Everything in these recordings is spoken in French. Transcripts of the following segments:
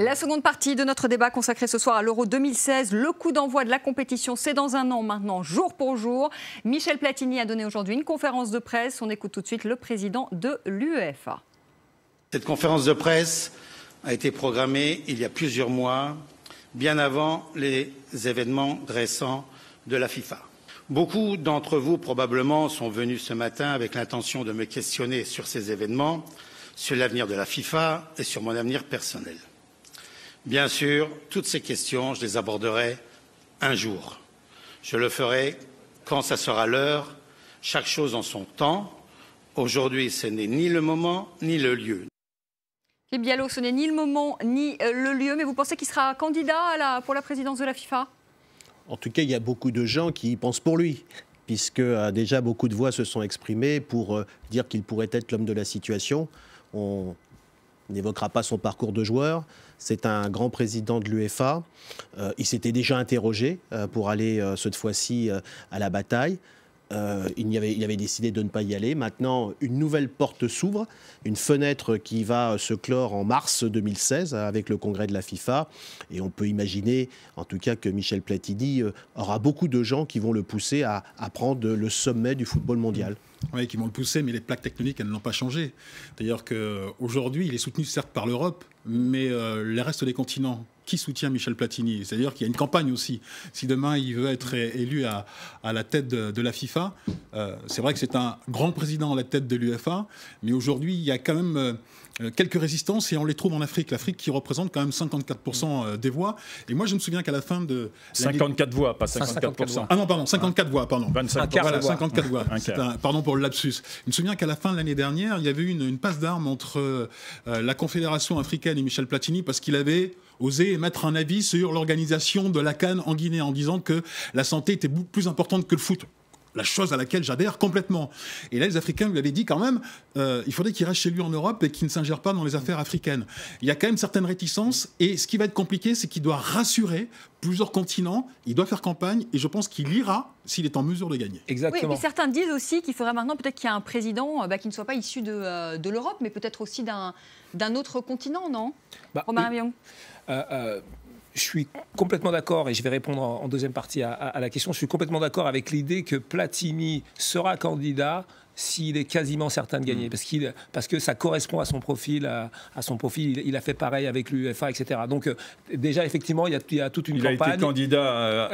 La seconde partie de notre débat consacrée ce soir à l'Euro 2016. Le coup d'envoi de la compétition, c'est dans un an maintenant, jour pour jour. Michel Platini a donné aujourd'hui une conférence de presse. On écoute tout de suite le président de l'UEFA. Cette conférence de presse a été programmée il y a plusieurs mois, bien avant les événements récents de la FIFA. Beaucoup d'entre vous, probablement, sont venus ce matin avec l'intention de me questionner sur ces événements, sur l'avenir de la FIFA et sur mon avenir personnel. Bien sûr, toutes ces questions, je les aborderai un jour. Je le ferai quand ça sera l'heure, chaque chose en son temps. Aujourd'hui, ce n'est ni le moment ni le lieu. Philippe Diallo, ce n'est ni le moment ni le lieu, mais vous pensez qu'il sera candidat pour la présidence de la FIFA ? En tout cas, il y a beaucoup de gens qui y pensent pour lui, puisque déjà beaucoup de voix se sont exprimées pour dire qu'il pourrait être l'homme de la situation. On n'évoquera pas son parcours de joueur. C'est un grand président de l'UEFA. Il s'était déjà interrogé pour aller cette fois-ci à la bataille. Il avait décidé de ne pas y aller. Maintenant, une nouvelle porte s'ouvre, une fenêtre qui va se clore en mars 2016 avec le congrès de la FIFA. Et on peut imaginer, en tout cas, que Michel Platini aura beaucoup de gens qui vont le pousser à prendre le sommet du football mondial. Oui, qui vont le pousser, mais les plaques tectoniques, elles ne l'ont pas changé. D'ailleurs qu'aujourd'hui, il est soutenu certes par l'Europe, mais les restes des continents, qui soutient Michel Platini? C'est-à-dire qu'il y a une campagne aussi. Si demain, il veut être élu à la tête de la FIFA, c'est vrai que c'est un grand président à la tête de l'UEFA, mais aujourd'hui, il y a quand même quelques résistances et on les trouve en Afrique. L'Afrique qui représente quand même 54% des voix. Et moi, je me souviens qu'à la fin de... 54 voix, pas 54%. Ah non, pardon, 54 voix, pardon. 25 voilà, 54 voix. Pardon pour le lapsus. Je me souviens qu'à la fin de l'année dernière, il y avait eu une passe d'armes entre la Confédération africaine et Michel Platini parce qu'il avait osé émettre un avis sur l'organisation de la CAN en Guinée en disant que la santé était beaucoup plus importante que le foot. La chose à laquelle j'adhère complètement. Et là, les Africains lui avaient dit quand même, il faudrait qu'il reste chez lui en Europe et qu'il ne s'ingère pas dans les affaires africaines. Il y a quand même certaines réticences et ce qui va être compliqué, c'est qu'il doit rassurer plusieurs continents, il doit faire campagne et je pense qu'il ira s'il est en mesure de gagner. Oui, Exactement. mais certains disent aussi qu'il faudrait maintenant peut-être qu'il y ait un président qui ne soit pas issu de l'Europe, mais peut-être aussi d'un autre continent, non ? Romain Mion. Je suis complètement d'accord, et je vais répondre en deuxième partie à la question, je suis complètement d'accord avec l'idée que Platini sera candidat s'il est quasiment certain de gagner, parce que ça correspond à son profil, il a fait pareil avec l'UEFA, etc. Donc déjà, effectivement, il y a toute une campagne. Il a été candidat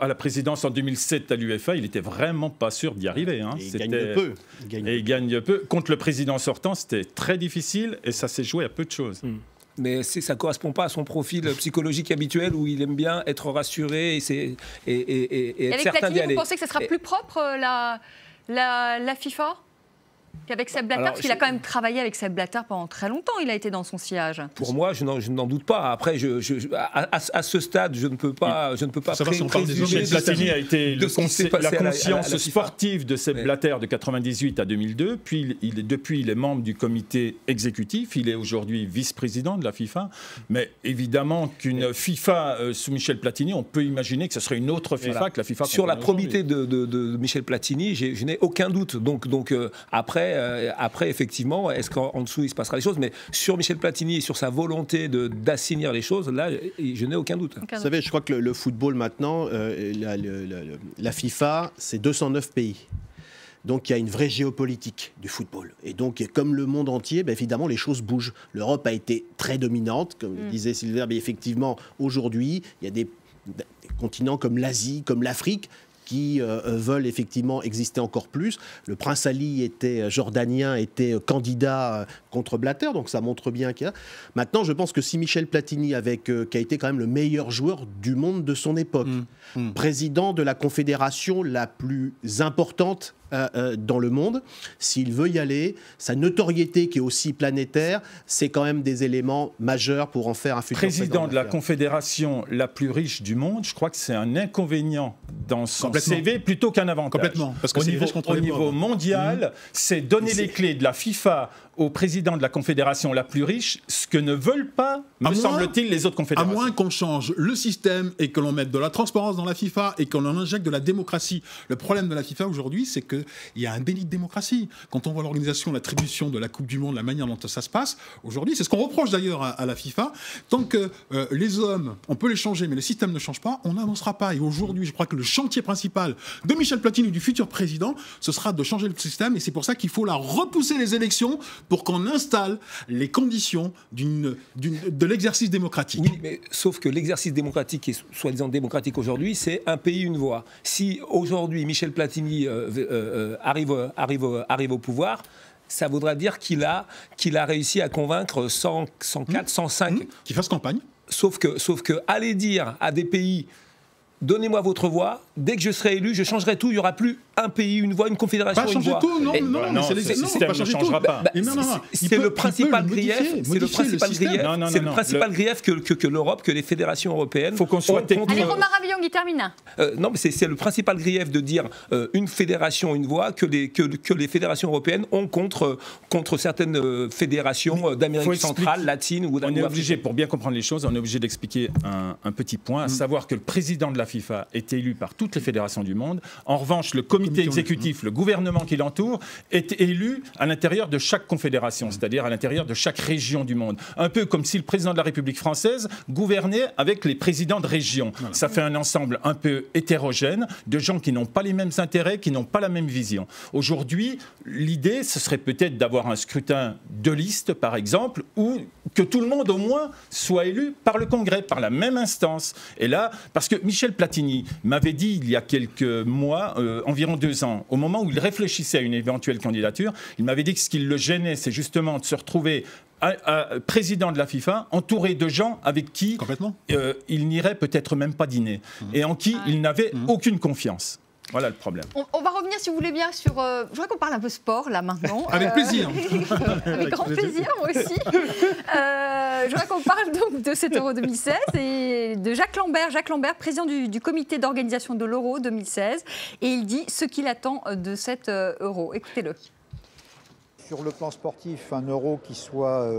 à la présidence en 2007 à l'UEFA, il n'était vraiment pas sûr d'y arriver. Hein. Il gagne peu. Il gagne peu. Contre le président sortant, c'était très difficile, et ça s'est joué à peu de choses. Mais ça ne correspond pas à son profil psychologique habituel où il aime bien être rassuré et être certain d'y aller. Vous pensez que ce sera plus propre la FIFA qu'avec Sepp Blatter, parce qu'il a quand même travaillé avec Sepp Blatter pendant très longtemps, il a été dans son sillage. Pour moi, je n'en doute pas. Après, à ce stade, je ne peux pas présumer. Platini a été la conscience sportive de Sepp Blatter de 98 à 2002, puis depuis il est membre du comité exécutif, il est aujourd'hui vice-président de la FIFA, mais évidemment qu'une FIFA sous Michel Platini, on peut imaginer que ce serait une autre FIFA que la FIFA. Sur la probité de Michel Platini, je n'ai aucun doute. Donc après, effectivement, est-ce qu'en dessous, il se passera des choses? Mais sur Michel Platini et sur sa volonté d'assainir les choses, là, je n'ai aucun doute. Vous savez, je crois que le football, maintenant, la FIFA, c'est 209 pays. Donc il y a une vraie géopolitique du football. Et donc, comme le monde entier, évidemment, les choses bougent. L'Europe a été très dominante, comme disait Sylvain, mais effectivement, aujourd'hui, il y a des continents comme l'Asie, comme l'Afrique, qui veulent effectivement exister encore plus. Le prince Ali jordanien était candidat contre Blatter, donc ça montre bien qu'il y a... Maintenant, je pense que si Michel Platini, qui a été quand même le meilleur joueur du monde de son époque, président de la confédération la plus importante dans le monde, s'il veut y aller, sa notoriété qui est aussi planétaire, c'est quand même des éléments majeurs pour en faire un futur président de la confédération la plus riche du monde. Je crois que c'est un inconvénient dans son CV plutôt qu'un avantage. Complètement. Parce que au niveau mondial, c'est donner les clés de la FIFA au président de la confédération la plus riche, ce que ne veulent pas, me semble-t-il, les autres confédérations. À moins qu'on change le système et que l'on mette de la transparence dans la FIFA et qu'on en injecte de la démocratie. Le problème de la FIFA aujourd'hui, c'est que qu'il y a un délit de démocratie. Quand on voit l'organisation, l'attribution de la Coupe du Monde, la manière dont ça se passe, aujourd'hui, c'est ce qu'on reproche d'ailleurs à la FIFA. Tant que les hommes, on peut les changer, mais le système ne change pas, on n'avancera pas. Et aujourd'hui, je crois que le chantier principal de Michel Platini, du futur président, ce sera de changer le système. Et c'est pour ça qu'il faut repousser les élections pour qu'on installe les conditions de l'exercice démocratique. Oui, mais sauf que l'exercice démocratique, qui est soi-disant démocratique aujourd'hui, c'est un pays, une voix. Si aujourd'hui Michel Platini arrive au pouvoir, ça voudra dire qu'il a réussi à convaincre 104, 105... Qui fasse campagne. Sauf que aller dire à des pays... Donnez-moi votre voix. Dès que je serai élu, je changerai tout. Il n'y aura plus un pays, une voix, une confédération, pas une voix. Tout, non, le système ne changera pas. C'est le principal grief. C'est le principal grief que l'Europe, que les fédérations européennes. Il faut qu'on soit technique. Allez, Romain Ravillon, il termine. Non, mais c'est le principal grief de dire une fédération, une voix que les fédérations européennes ont contre certaines fédérations d'Amérique centrale, latine ou on est obligé, pour bien comprendre les choses, on est obligé d'expliquer un petit point, à savoir que le président de la FIFA est élu par toutes les fédérations du monde. En revanche, le comité exécutif, le gouvernement qui l'entoure, est élu à l'intérieur de chaque confédération, c'est-à-dire à l'intérieur de chaque région du monde. Un peu comme si le président de la République française gouvernait avec les présidents de région. Voilà. Ça fait un ensemble un peu hétérogène de gens qui n'ont pas les mêmes intérêts, qui n'ont pas la même vision. Aujourd'hui, l'idée, ce serait peut-être d'avoir un scrutin de liste, par exemple, ou que tout le monde, au moins, soit élu par le Congrès, par la même instance. Et là, parce que Michel Platini m'avait dit il y a quelques mois, environ 2 ans, au moment où il réfléchissait à une éventuelle candidature, il m'avait dit que ce qui le gênait, c'est justement de se retrouver président de la FIFA, entouré de gens avec qui il n'irait peut-être même pas dîner, et en qui il n'avait aucune confiance. Voilà le problème. On va revenir, si vous voulez bien, sur... je voudrais qu'on parle un peu sport, là, maintenant. Avec plaisir. Avec grand plaisir, moi aussi. Je voudrais qu'on parle donc de cet Euro 2016 et de Jacques Lambert. Jacques Lambert, président du comité d'organisation de l'Euro 2016. Et il dit ce qu'il attend de cet Euro. Écoutez-le. Sur le plan sportif, un Euro qui soit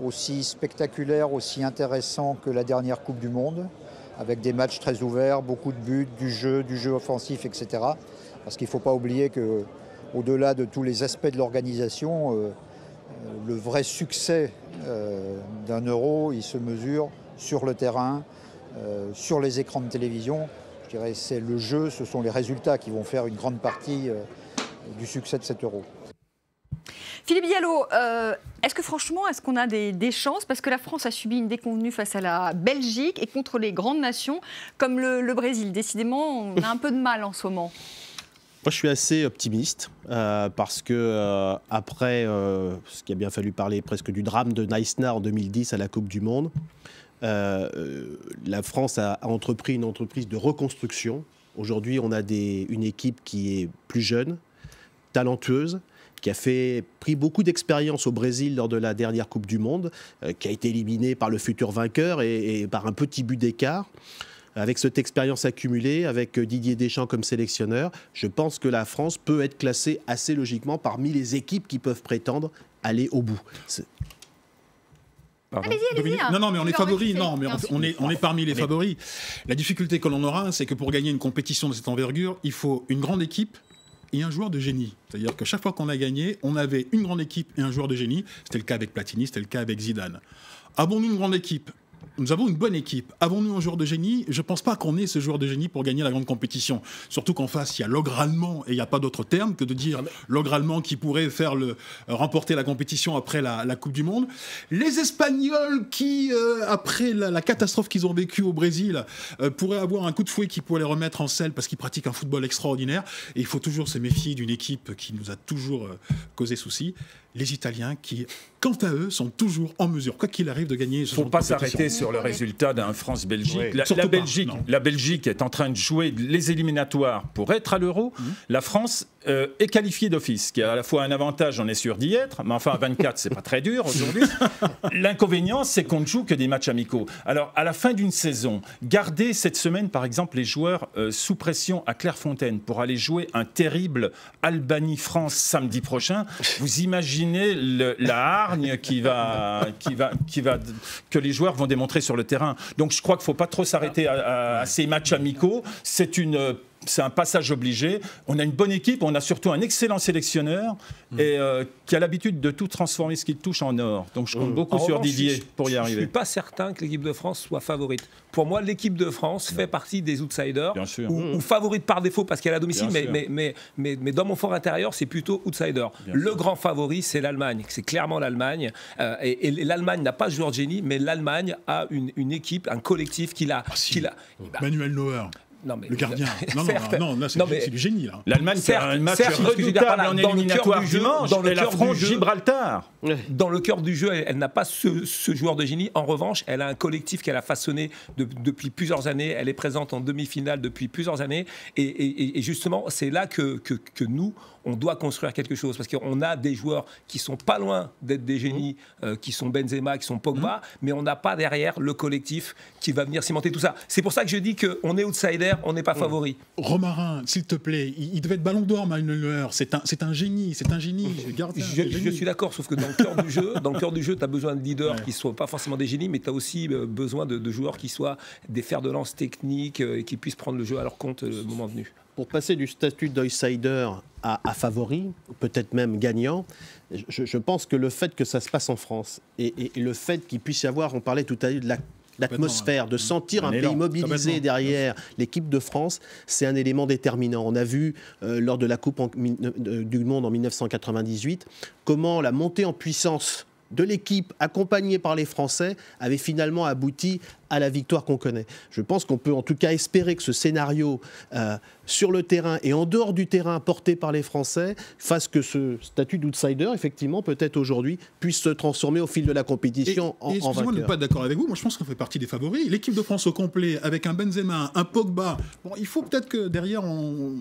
aussi spectaculaire, aussi intéressant que la dernière Coupe du Monde, avec des matchs très ouverts, beaucoup de buts, du jeu offensif, etc. Parce qu'il ne faut pas oublier qu'au-delà de tous les aspects de l'organisation, le vrai succès d'un Euro, il se mesure sur le terrain, sur les écrans de télévision. Je dirais que c'est le jeu, ce sont les résultats qui vont faire une grande partie du succès de cet Euro. Philippe Diallo, est-ce qu'on a des chances? Parce que la France a subi une déconvenue face à la Belgique et contre les grandes nations comme le Brésil. Décidément, on a un peu de mal en ce moment. Moi, je suis assez optimiste parce que après ce qu'il a bien fallu parler presque du drame de Neissner en 2010 à la Coupe du Monde, la France a entrepris une entreprise de reconstruction. Aujourd'hui, on a une équipe qui est plus jeune, talentueuse, qui a pris beaucoup d'expérience au Brésil lors de la dernière Coupe du Monde, qui a été éliminée par le futur vainqueur et par un petit but d'écart. Avec cette expérience accumulée, avec Didier Deschamps comme sélectionneur, je pense que la France peut être classée assez logiquement parmi les équipes qui peuvent prétendre aller au bout. Allez-y. Non, mais on est favoris. Non, mais on est parmi les favoris. La difficulté que l'on aura, c'est que pour gagner une compétition de cette envergure, il faut une grande équipe et un joueur de génie. C'est-à-dire que chaque fois qu'on a gagné, on avait une grande équipe et un joueur de génie. C'était le cas avec Platini, c'était le cas avec Zidane. Avons-nous une grande équipe ? Nous avons une bonne équipe. Avons-nous un joueur de génie ? Je ne pense pas qu'on ait ce joueur de génie pour gagner la grande compétition. Surtout qu'en face, il y a l'ogre allemand, et il n'y a pas d'autre terme que de dire l'ogre allemand qui pourrait remporter la compétition après la Coupe du Monde. Les Espagnols qui, après la catastrophe qu'ils ont vécue au Brésil, pourraient avoir un coup de fouet qui pourrait les remettre en selle parce qu'ils pratiquent un football extraordinaire. Et il faut toujours se méfier d'une équipe qui nous a toujours causé souci. Les Italiens qui, quant à eux, sont toujours en mesure, quoi qu'il arrive, de gagner. Il ne faut pas s'arrêter sur le résultat d'un France-Belgique. Oui, la Belgique est en train de jouer les éliminatoires pour être à l'Euro. La France est qualifiée d'office, ce qui a à la fois un avantage, on est sûr d'y être, mais enfin à 24, c'est pas très dur aujourd'hui. L'inconvénient, c'est qu'on ne joue que des matchs amicaux. Alors, à la fin d'une saison, garder cette semaine, par exemple, les joueurs sous pression à Clairefontaine pour aller jouer un terrible Albanie-France samedi prochain, vous imaginez la hargne que les joueurs vont démontrer sur le terrain. Donc je crois qu'il ne faut pas trop s'arrêter à ces matchs amicaux. C'est une c'est un passage obligé. On a une bonne équipe, on a surtout un excellent sélectionneur et qui a l'habitude de tout transformer ce qu'il touche en or. Donc je compte beaucoup sur Didier pour y arriver. Je ne suis pas certain que l'équipe de France soit favorite. Pour moi, l'équipe de France fait partie des outsiders ou favorite par défaut parce qu'elle est à domicile, mais dans mon fort intérieur, c'est plutôt outsider. Le grand favori, c'est l'Allemagne. C'est clairement l'Allemagne. Et l'Allemagne n'a pas de joueur de génie, mais l'Allemagne a une équipe, un collectif qui l'a... Manuel Neuer. Non, mais, le gardien. Non, c'est du génie, là. L'Allemagne, c'est un match redoutable en éliminatoire dimanche, elle affronte Gibraltar. Dans le cœur du jeu, elle n'a pas ce joueur de génie. En revanche, elle a un collectif qu'elle a façonné depuis plusieurs années. Elle est présente en demi-finale depuis plusieurs années. Et justement, c'est là que nous, on doit construire quelque chose. Parce qu'on a des joueurs qui sont pas loin d'être des génies, qui sont Benzema, qui sont Pogba, mais on n'a pas derrière le collectif qui va venir cimenter tout ça. C'est pour ça que je dis qu'on est outsider, on n'est pas favori. Romarin, s'il te plaît, il devait être ballon d'or, Manuel Neuer. C'est un génie, gardien. Je suis d'accord, sauf que dans le cœur du jeu, tu as besoin de leaders qui ne soient pas forcément des génies, mais tu as aussi besoin de joueurs qui soient des fers de lance techniques et qui puissent prendre le jeu à leur compte le moment venu. Pour passer du statut d'outsider à favori, peut-être même gagnant, je pense que le fait que ça se passe en France et le fait qu'il puisse y avoir, on parlait tout à l'heure de l'atmosphère, de sentir un pays mobilisé derrière l'équipe de France, c'est un élément déterminant. On a vu lors de la Coupe du Monde en 1998 comment la montée en puissance de l'équipe accompagnée par les Français avait finalement abouti à la victoire qu'on connaît. Je pense qu'on peut en tout cas espérer que ce scénario sur le terrain et en dehors du terrain porté par les Français fasse que ce statut d'outsider, effectivement, peut-être aujourd'hui, puisse se transformer au fil de la compétition en vainqueur. Excusez-moi de ne pas être d'accord avec vous, moi je pense qu'on fait partie des favoris. L'équipe de France au complet, avec un Benzema, un Pogba, bon, il faut peut-être que derrière on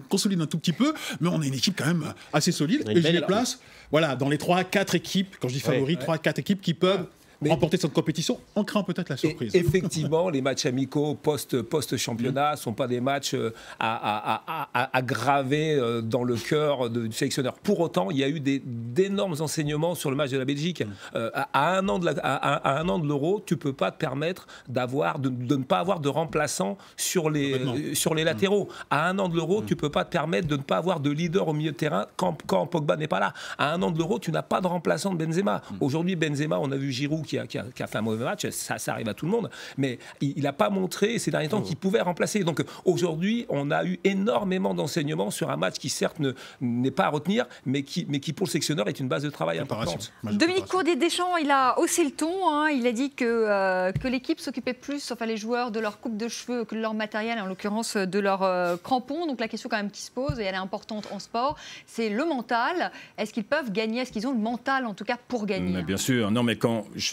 consolide un tout petit peu, mais on a une équipe quand même assez solide. Et je les place dans les 3-4 équipes, quand je dis favoris, 3-4 équipes qui peuvent remporter cette compétition en créant peut-être la surprise. Effectivement, les matchs amicaux post-championnat ne sont pas des matchs à graver dans le cœur du sélectionneur. Pour autant, il y a eu d'énormes enseignements sur le match de la Belgique. À un an de l'Euro, tu ne peux pas te permettre de ne pas avoir de remplaçants sur les latéraux. À un an de l'Euro, tu ne peux pas te permettre de ne pas avoir de leader au milieu de terrain quand Pogba n'est pas là. À un an de l'Euro, tu n'as pas de remplaçant de Benzema. Aujourd'hui, Benzema, on a vu Giroud qui a fait un mauvais match, ça arrive à tout le monde, mais il n'a pas montré ces derniers temps qu'il pouvait remplacer. Donc aujourd'hui, on a eu énormément d'enseignements sur un match qui certes n'est pas à retenir, mais qui pour le sélectionneur est une base de travail importante. Dominique Courdier-Deschamps, il a haussé le ton, il a dit que l'équipe s'occupait plus, enfin les joueurs, de leur coupe de cheveux que de leur matériel, en l'occurrence de leurs crampons. Donc la question quand même qui se pose, et elle est importante en sport, c'est le mental. Est-ce qu'ils peuvent gagner? Est-ce qu'ils ont le mental en tout cas pour gagner? Mais bien sûr, non mais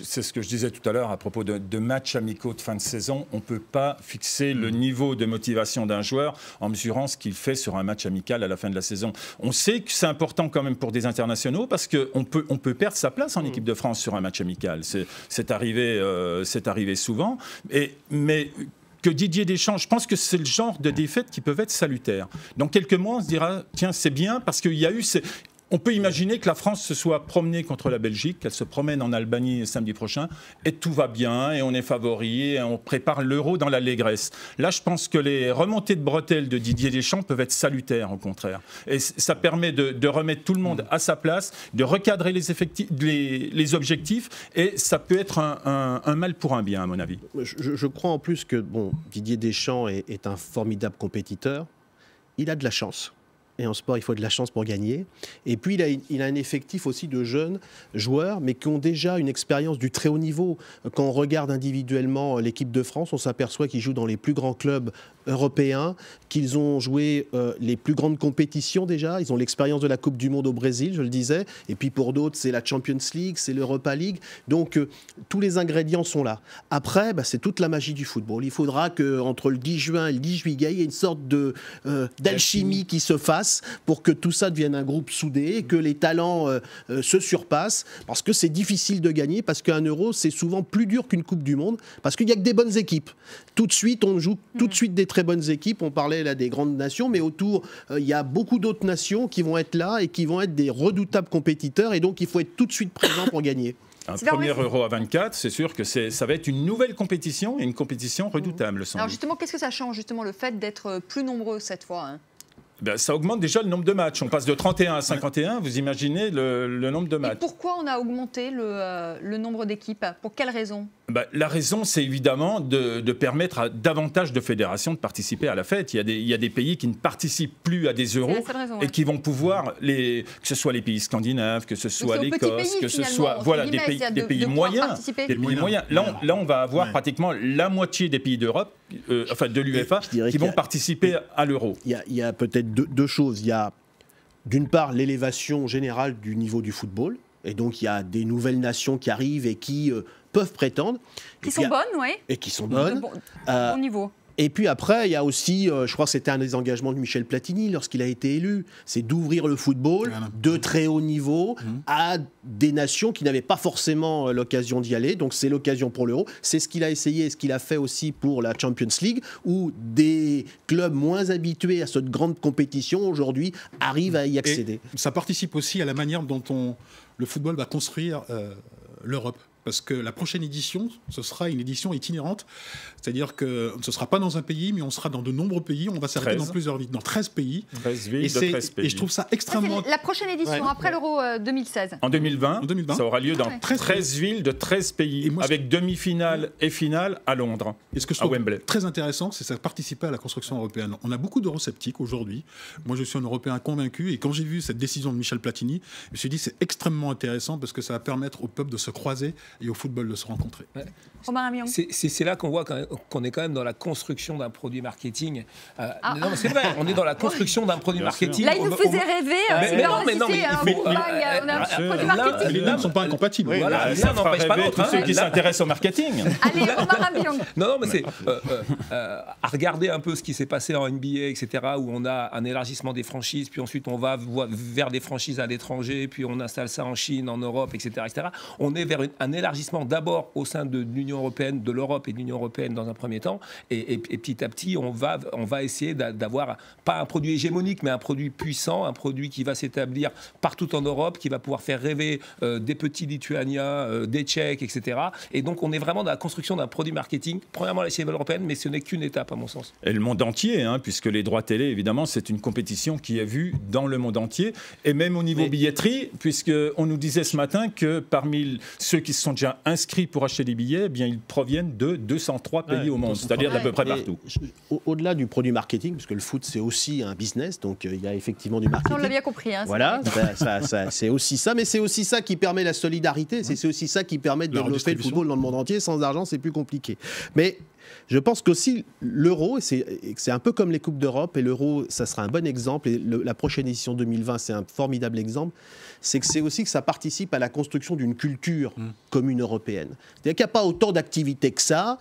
c'est ce que je disais tout à l'heure à propos de matchs amicaux de fin de saison. On ne peut pas fixer le niveau de motivation d'un joueur en mesurant ce qu'il fait sur un match amical à la fin de la saison. On sait que c'est important quand même pour des internationaux parce qu'on peut perdre sa place en équipe de France sur un match amical. C'est arrivé souvent. Mais que Didier Deschamps, je pense que c'est le genre de défaites qui peuvent être salutaires. Dans quelques mois, on se dira, tiens, c'est bien parce qu'il y a eu... On peut imaginer que la France se soit promenée contre la Belgique, qu'elle se promène en Albanie samedi prochain, et tout va bien, et on est favori, et on prépare l'Euro dans l'allégresse. Là, je pense que les remontées de bretelles de Didier Deschamps peuvent être salutaires, au contraire. Et ça permet de remettre tout le monde à sa place, de recadrer les objectifs, et ça peut être un mal pour un bien, à mon avis. Je crois en plus que Didier Deschamps est un formidable compétiteur. Il a de la chance. Et en sport, il faut de la chance pour gagner. Et puis, il a un effectif aussi de jeunes joueurs, mais qui ont déjà une expérience du très haut niveau. Quand on regarde individuellement l'équipe de France, on s'aperçoit qu'ils jouent dans les plus grands clubs européens, qu'ils ont joué les plus grandes compétitions déjà. Ils ont l'expérience de la Coupe du Monde au Brésil, je le disais. Et puis pour d'autres, c'est la Champions League, c'est l'Europa League. Donc, tous les ingrédients sont là. Après, c'est toute la magie du football. Il faudra qu'entre le 10 juin et le 10 juillet, il y ait une sorte d'alchimie qui se fasse pour que tout ça devienne un groupe soudé, que les talents se surpassent, parce que c'est difficile de gagner, parce qu'un Euro, c'est souvent plus dur qu'une Coupe du Monde, parce qu'il n'y a que des bonnes équipes. Tout de suite, on joue tout de suite des très bonnes équipes. On parlait là des grandes nations, mais autour, il y a beaucoup d'autres nations qui vont être là et qui vont être des redoutables compétiteurs, et donc il faut être tout de suite présent pour gagner. Un premier Euro à 24, c'est sûr que ça va être une nouvelle compétition et une compétition redoutable. Alors justement, qu'est-ce que ça change, justement, le fait d'être plus nombreux cette fois, hein? Ça augmente déjà le nombre de matchs. On passe de 31 à 51, vous imaginez le nombre de matchs. Et pourquoi on a augmenté le nombre d'équipes? Pour quelle raison? La raison, c'est évidemment de permettre à davantage de fédérations de participer à la fête. Il y a des pays qui ne participent plus à des euros et qui vont pouvoir, que ce soit les pays scandinaves, que ce soit l'Écosse, que ce soit des pays moyens. Là, on va avoir pratiquement la moitié des pays d'Europe, de l'UEFA, qui vont participer à l'euro. Il y a peut-être deux choses. Il y a d'une part l'élévation générale du niveau du football. Et donc, il y a des nouvelles nations qui arrivent et qui peuvent prétendre. Qui sont bonnes, oui. Et qui sont bonnes. Bon niveau. Et puis après, il y a aussi, je crois que c'était un des engagements de Michel Platini lorsqu'il a été élu, c'est d'ouvrir le football de très haut niveau à des nations qui n'avaient pas forcément l'occasion d'y aller. Donc c'est l'occasion pour l'Euro. C'est ce qu'il a essayé et ce qu'il a fait aussi pour la Champions League, où des clubs moins habitués à cette grande compétition aujourd'hui arrivent à y accéder. Et ça participe aussi à la manière dont le football va construire l'Europe. Parce que la prochaine édition, ce sera une édition itinérante. C'est-à-dire que ce ne sera pas dans un pays, mais on sera dans de nombreux pays. On va s'arrêter dans plusieurs villes, dans 13 pays. 13 villes de 13 pays. Et je trouve ça extrêmement... La prochaine édition, après l'Euro 2016. En 2020, ça aura lieu dans 13 villes de 13 pays, avec demi-finale et finale à Londres, et ce que je trouve très intéressant, c'est que ça participer à la construction européenne. On a beaucoup d'eurosceptiques aujourd'hui. Moi, je suis un Européen convaincu. Et quand j'ai vu cette décision de Michel Platini, je me suis dit c'est extrêmement intéressant parce que ça va permettre au peuple de se croiser et au football de se rencontrer. C'est là qu'on voit qu'on est quand même dans la construction d'un produit marketing. Non, mais c'est vrai, on est dans la construction d'un produit marketing. Là, il nous faisait rêver. On a un produit marketing. Les deux ne sont pas incompatibles. Voilà, ça n'empêche pas l'autre. Tous ceux qui s'intéressent au marketing. Allez, Omar Ambiong. Non, mais c'est à regarder un peu ce qui s'est passé en NBA, etc., où on a un élargissement des franchises, puis ensuite on va vers des franchises à l'étranger, puis on installe ça en Chine, en Europe, etc., etc. On est vers un élargissement d'abord au sein de l'Union européenne, de l'Europe et de l'Union européenne dans un premier temps, et petit à petit, on va essayer d'avoir pas un produit hégémonique, mais un produit puissant, un produit qui va s'établir partout en Europe, qui va pouvoir faire rêver des petits Lituaniens, des Tchèques, etc. Et donc, on est vraiment dans la construction d'un produit marketing, premièrement à l'échelle européenne, mais ce n'est qu'une étape, à mon sens. Et le monde entier, puisque les droits télé, évidemment, c'est une compétition qui est vue dans le monde entier, et même au niveau billetterie, puisqu'on nous disait ce matin que parmi ceux qui se sont déjà inscrits pour acheter des billets, eh bien, ils proviennent de 203 pays au monde, c'est-à-dire d'à peu près partout. Au-delà du produit marketing, parce que le foot, c'est aussi un business, donc il y a effectivement du marketing. On l'a bien compris. Voilà, c'est aussi ça, mais c'est aussi ça qui permet la solidarité, c'est aussi ça qui permet de développer le football dans le monde entier. Sans argent, c'est plus compliqué. Mais je pense qu'aussi l'Euro, c'est un peu comme les Coupes d'Europe, et l'Euro, ça sera un bon exemple, et la prochaine édition 2020, c'est un formidable exemple, c'est que c'est aussi que ça participe à la construction d'une culture commune européenne. C'est-à-dire qu'il n'y a pas autant d'activités que ça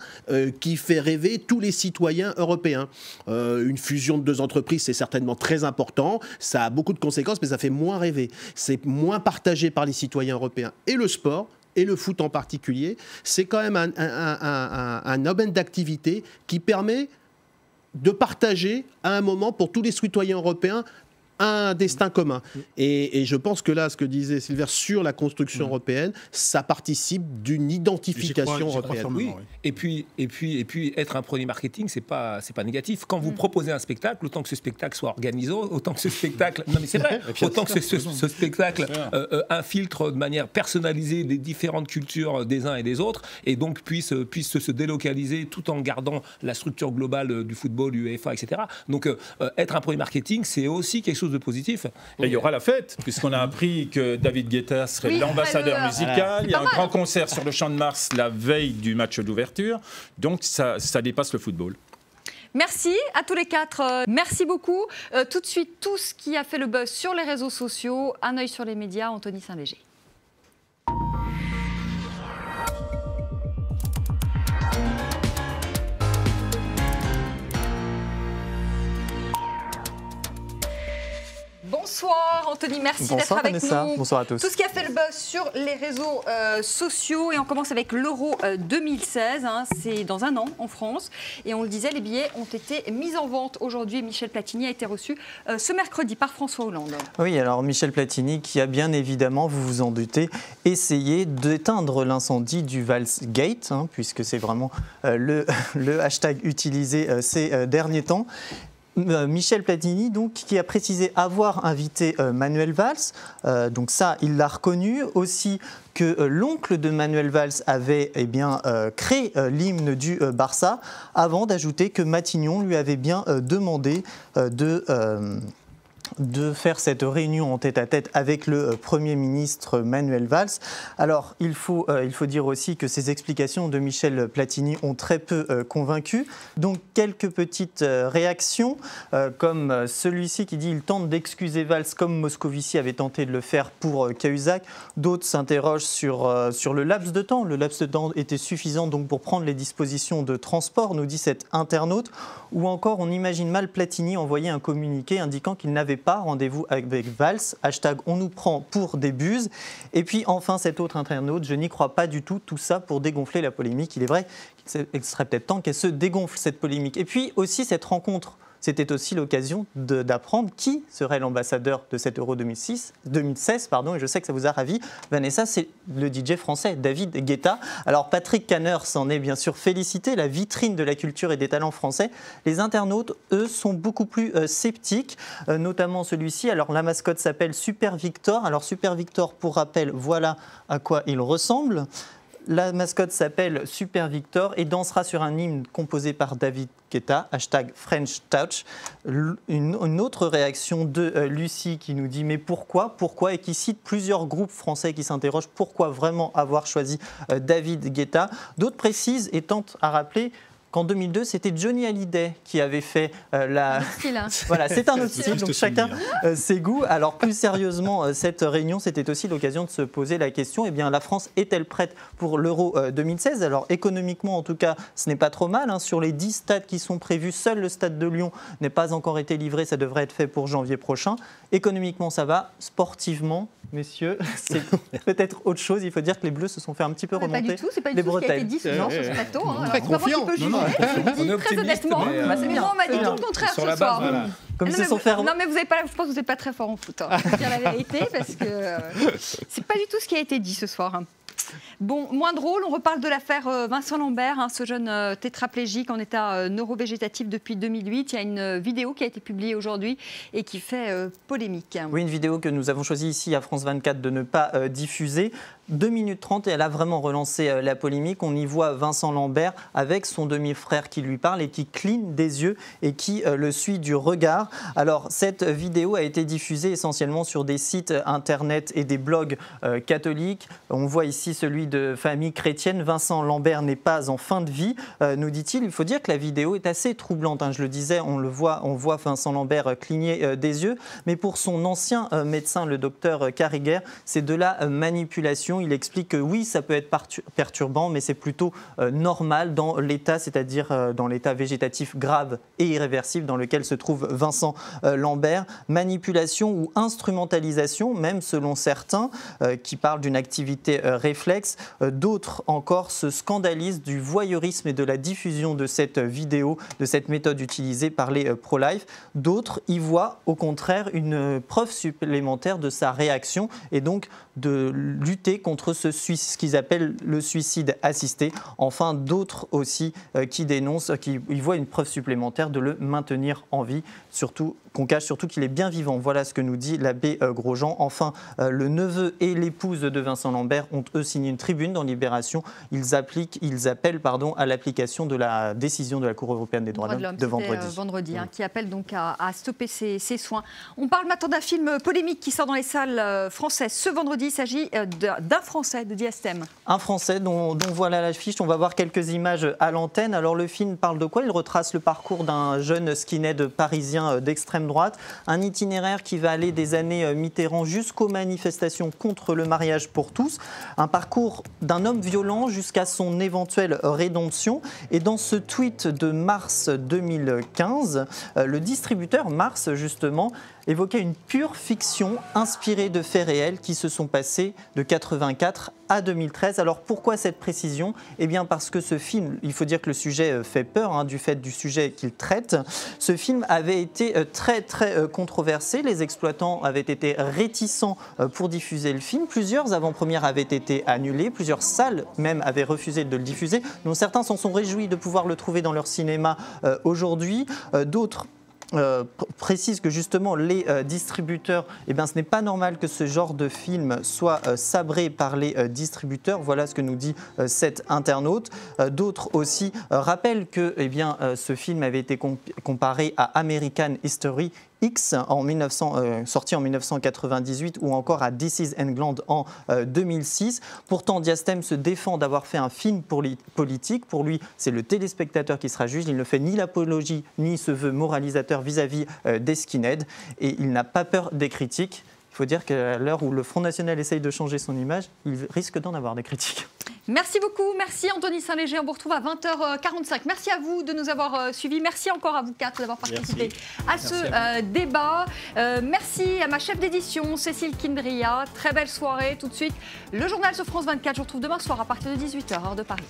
qui fait rêver tous les citoyens européens. Une fusion de deux entreprises, c'est certainement très important, ça a beaucoup de conséquences, mais ça fait moins rêver. C'est moins partagé par les citoyens européens. Et le sport, et le foot en particulier, c'est quand même un domaine d'activité qui permet de partager à un moment pour tous les citoyens européens un destin commun. Et je pense que là, ce que disait Silver sur la construction européenne, ça participe d'une identification européenne. Oui. Et puis être un produit marketing, c'est pas négatif. Quand vous proposez un spectacle, autant que ce spectacle soit organisé, autant que ce spectacle, non mais c'est vrai, autant que ce spectacle infiltre de manière personnalisée les différentes cultures des uns et des autres, et donc puisse se délocaliser tout en gardant la structure globale du football, UEFA, etc. Donc être un produit marketing, c'est aussi quelque chose de positif. Et il y aura la fête, puisqu'on a appris que David Guetta serait l'ambassadeur musical. Il y a un grand concert sur le Champ de Mars la veille du match d'ouverture. Donc ça dépasse le football. Merci à tous les quatre. Merci beaucoup. Tout de suite, tout ce qui a fait le buzz sur les réseaux sociaux. Un œil sur les médias, Anthony Saint-Léger. Bonsoir Anthony, merci d'être avec Vanessa. nous. Bonsoir à tous. Tout ce qui a fait le buzz sur les réseaux sociaux et on commence avec l'Euro 2016. C'est dans un an en France et on le disait, les billets ont été mis en vente aujourd'hui. Michel Platini a été reçu ce mercredi par François Hollande. Oui, alors Michel Platini qui a bien évidemment, vous vous en doutez, essayé d'éteindre l'incendie du Valsgate, puisque c'est vraiment le hashtag utilisé ces derniers temps. Michel Platini, donc, qui a précisé avoir invité Manuel Valls, donc ça, il l'a reconnu. Aussi que l'oncle de Manuel Valls avait créé l'hymne du Barça, avant d'ajouter que Matignon lui avait bien demandé de faire cette réunion en tête-à-tête avec le Premier ministre Manuel Valls. Alors, il faut dire aussi que ces explications de Michel Platini ont très peu convaincu. Donc, quelques petites réactions, comme celui-ci qui dit « Il tente d'excuser Valls comme Moscovici avait tenté de le faire pour Cahuzac ». D'autres s'interrogent sur le laps de temps. Le laps de temps était suffisant donc pour prendre les dispositions de transport, nous dit cet internaute. Ou encore, on imagine mal Platini envoyer un communiqué indiquant qu'il n'avait pas rendez-vous avec Valls, hashtag on nous prend pour des buses. Et puis enfin cet autre internaute, je n'y crois pas du tout, tout ça pour dégonfler la polémique. Il est vrai qu'il serait peut-être temps qu'elle se dégonfle cette polémique. Et puis aussi cette rencontre, c'était aussi l'occasion d'apprendre qui serait l'ambassadeur de cet Euro 2016, et je sais que ça vous a ravi. Vanessa, c'est le DJ français, David Guetta. Alors Patrick Kanner s'en est bien sûr félicité, la vitrine de la culture et des talents français. Les internautes, eux, sont beaucoup plus sceptiques, notamment celui-ci. Alors la mascotte s'appelle Super Victor. Alors Super Victor, pour rappel, voilà à quoi il ressemble. La mascotte s'appelle Super Victor et dansera sur un hymne composé par David Guetta, hashtag French Touch. Une autre réaction de Lucie qui nous dit « Mais pourquoi ?» et qui cite plusieurs groupes français qui s'interrogent « Pourquoi vraiment avoir choisi David Guetta ?» D'autres précisent et tentent à rappeler qu'en 2002, c'était Johnny Hallyday qui avait fait la... Voilà, c'est un autre style, donc chacun ses goûts. Alors plus sérieusement, cette réunion, c'était aussi l'occasion de se poser la question, la France est-elle prête pour l'Euro 2016 ? Alors économiquement, en tout cas, ce n'est pas trop mal. Sur les 10 stades qui sont prévus, seul le stade de Lyon n'a pas encore été livré, ça devrait être fait pour janvier prochain. Économiquement, ça va. Sportivement, messieurs, c'est peut-être autre chose. Il faut dire que les Bleus se sont fait un petit peu remonter les bretelles. Pas du tout, c'est pas du tout ce qui a été dit sur ce plateau. Très confiant. Très honnêtement, c'est bien. On m'a dit tout le contraire ce soir. Voilà. Comme non, mais vous avez pas, je pense que vous n'êtes pas très fort en foot. Je vais dire la vérité parce que c'est pas du tout ce qui a été dit ce soir. Bon, moins drôle, on reparle de l'affaire Vincent Lambert, ce jeune tétraplégique en état neurovégétatif depuis 2008. Il y a une vidéo qui a été publiée aujourd'hui et qui fait polémique. Oui, une vidéo que nous avons choisi ici à France 24 de ne pas diffuser. 2 minutes 30 et elle a vraiment relancé la polémique. On y voit Vincent Lambert avec son demi-frère qui lui parle et qui cligne des yeux et qui le suit du regard. Alors cette vidéo a été diffusée essentiellement sur des sites internet et des blogs catholiques. On voit ici celui de famille chrétienne. Vincent Lambert n'est pas en fin de vie, nous dit-il. Il faut dire que la vidéo est assez troublante. Je le disais, on voit Vincent Lambert cligner des yeux. Mais pour son ancien médecin, le docteur Carriguer, c'est de la manipulation. Il explique que oui, ça peut être perturbant, mais c'est plutôt normal dans l'état, c'est-à-dire dans l'état végétatif grave et irréversible dans lequel se trouve Vincent Lambert. Manipulation ou instrumentalisation, même selon certains, qui parlent d'une activité réflexe. D'autres encore se scandalisent du voyeurisme et de la diffusion de cette vidéo, de cette méthode utilisée par les pro-life. D'autres y voient au contraire une preuve supplémentaire de sa réaction et donc de lutter contre ce qu'ils appellent le suicide assisté. Enfin, d'autres aussi qui dénoncent, qui y voient une preuve supplémentaire de le maintenir en vie, surtout qu'on cache surtout qu'il est bien vivant. Voilà ce que nous dit l'abbé Grosjean. Enfin, le neveu et l'épouse de Vincent Lambert ont eux signé une tribune dans Libération. Ils appellent à l'application de la décision de la Cour européenne des droits de l'homme de vendredi. Qui appelle donc à stopper ces soins. On parle maintenant d'un film polémique qui sort dans les salles françaises ce vendredi. Il s'agit d'un Français, de Diastème. Un Français dont voilà l'affiche. On va voir quelques images à l'antenne. Alors le film parle de quoi ? Il retrace le parcours d'un jeune skinhead parisien d'extrême droite. Un itinéraire qui va aller des années Mitterrand jusqu'aux manifestations contre le mariage pour tous. Un parcours d'un homme violent jusqu'à son éventuelle rédemption. Et dans ce tweet de mars 2015, le distributeur Mars, justement, évoquait une pure fiction inspirée de faits réels qui se sont passés de 84 à 2013. Alors pourquoi cette précision? Eh bien parce que ce film, il faut dire que le sujet fait peur, du fait du sujet qu'il traite. Ce film avait été très controversé. Les exploitants avaient été réticents pour diffuser le film. Plusieurs avant-premières avaient été annulées. Plusieurs salles même avaient refusé de le diffuser. Donc certains s'en sont réjouis de pouvoir le trouver dans leur cinéma aujourd'hui. D'autres précise que justement les distributeurs, ce n'est pas normal que ce genre de film soit sabré par les distributeurs. Voilà ce que nous dit cet internaute. D'autres aussi rappellent que ce film avait été comparé à American History X sorti en 1998 ou encore à This is England en 2006. Pourtant, Diastème se défend d'avoir fait un film politique. Pour lui, c'est le téléspectateur qui sera juge. Il ne fait ni l'apologie ni se veut moralisateur vis-à-vis des skinheads et il n'a pas peur des critiques. Il faut dire qu'à l'heure où le Front National essaye de changer son image, il risque d'en avoir des critiques. Merci beaucoup, merci Anthony Saint-Léger. On vous retrouve à 20h45. Merci à vous de nous avoir suivis. Merci encore à vous quatre d'avoir participé à ce débat. Merci à ma chef d'édition, Cécile Kindria. Très belle soirée. Tout de suite, le journal sur France 24. Je vous retrouve demain soir à partir de 18h, heure de Paris.